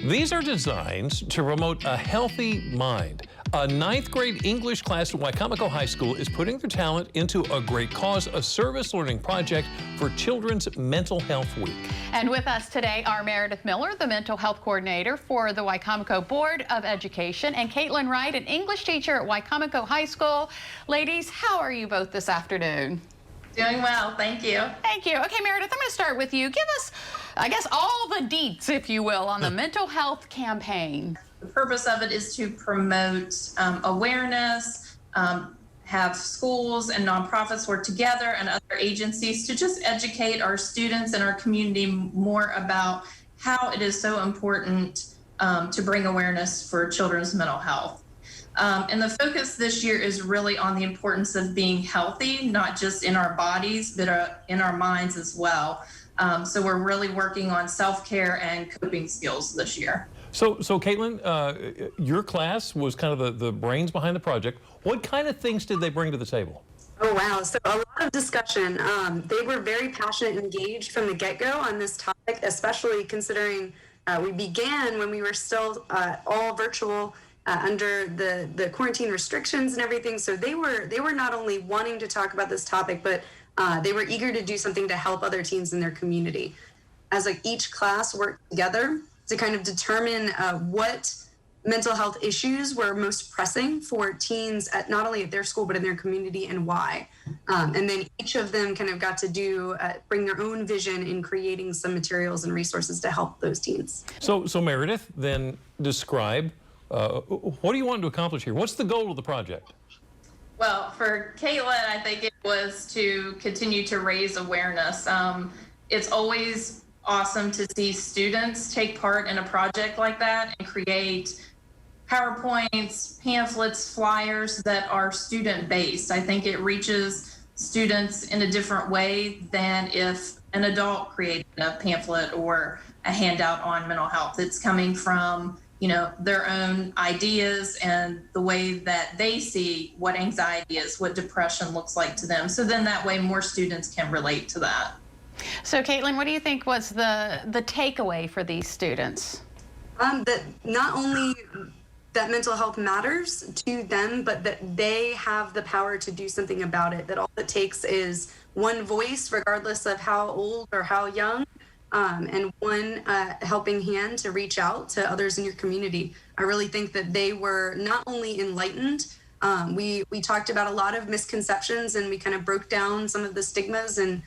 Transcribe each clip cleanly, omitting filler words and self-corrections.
These are designs to promote a healthy mind. A 9th grade English class at Wicomico High School is putting their talent into a great cause, a service learning project for Children's Mental Health Week. And with us today are Meredith Miller, the mental health coordinator for the Wicomico Board of Education, and Caitlin Wright, an English teacher at Wicomico High School. Ladies, how are you both this afternoon? Doing well, thank you. Thank you. Okay, Meredith, I'm going to start with you. Give us, I guess, all the deets, if you will, on the mental health campaign. The purpose of it is to promote awareness, have schools and nonprofits work together and other agencies to just educate our students and our community more about how it is so important to bring awareness for children's mental health. And the focus this year is really on the importance of being healthy, not just in our bodies, but in our minds as well. So we're really working on self-care and coping skills this year. So Caitlin, your class was kind of the brains behind the project. What kind of things did they bring to the table? Oh, wow. So a lot of discussion. They were very passionate and engaged from the get-go on this topic, especially considering we began when we were still all virtual under the quarantine restrictions and everything. So they were not only wanting to talk about this topic, but they were eager to do something to help other teens in their community. As like each class worked together to kind of determine what mental health issues were most pressing for teens at not only at their school but in their community and why. And then each of them kind of got to bring their own vision in creating some materials and resources to help those teens. So Meredith, then describe what do you want to accomplish here? What's the goal of the project? Well, for Caitlin, I think it was to continue to raise awareness. It's always awesome to see students take part in a project like that and create PowerPoints, pamphlets, flyers that are student-based. I think it reaches students in a different way than if an adult created a pamphlet or a handout on mental health. It's coming from, you know, their own ideas and the way that they see what anxiety is, what depression looks like to them. So then that way more students can relate to that. So Caitlin, what do you think was the takeaway for these students? That not only that mental health matters to them, but that they have the power to do something about it. That all it takes is one voice, regardless of how old or how young, and one helping hand to reach out to others in your community. I really think that they were not only enlightened, we talked about a lot of misconceptions and we kind of broke down some of the stigmas, and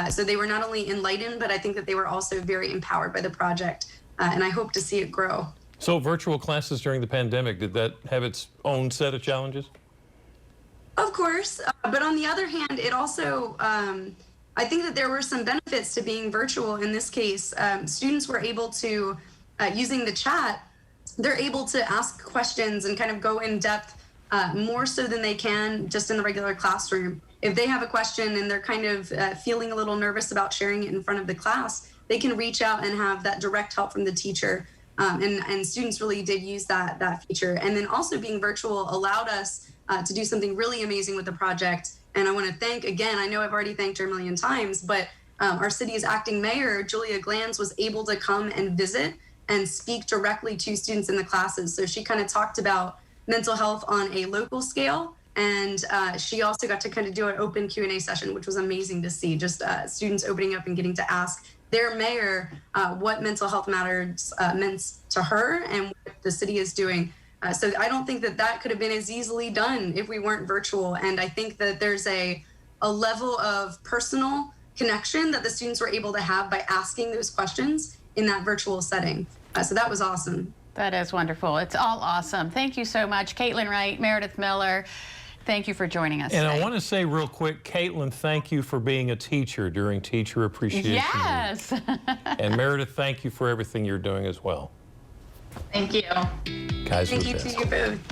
so they were not only enlightened, but I think that they were also very empowered by the project, and I hope to see it grow. So virtual classes during the pandemic, did that have its own set of challenges? Of course, but on the other hand, it also, I think that there were some benefits to being virtual. In this case, students were able to, using the chat, they're able to ask questions and kind of go in depth more so than they can just in the regular classroom. If they have a question and they're kind of feeling a little nervous about sharing it in front of the class, they can reach out and have that direct help from the teacher. And students really did use that feature. And then also being virtual allowed us to do something really amazing with the project. And I want to thank, again, I know I've already thanked her a million times, but our city's acting mayor, Julia Glanz, was able to come and visit and speak directly to students in the classes. So she kind of talked about mental health on a local scale. And she also got to kind of do an open Q&A session, which was amazing to see, just students opening up and getting to ask their mayor what mental health matters meant to her and what the city is doing. So I don't think that could have been as easily done if we weren't virtual. And I think that there's a level of personal connection that the students were able to have by asking those questions in that virtual setting. So that was awesome. That is wonderful. It's all awesome. Thank you so much, Caitlin Wright, Meredith Miller. Thank you for joining us And today. I want to say real quick, Caitlin, thank you for being a teacher during Teacher Appreciation Week. Yes. And Meredith, thank you for everything you're doing as well. Thank you. Guys, Thank you to you both.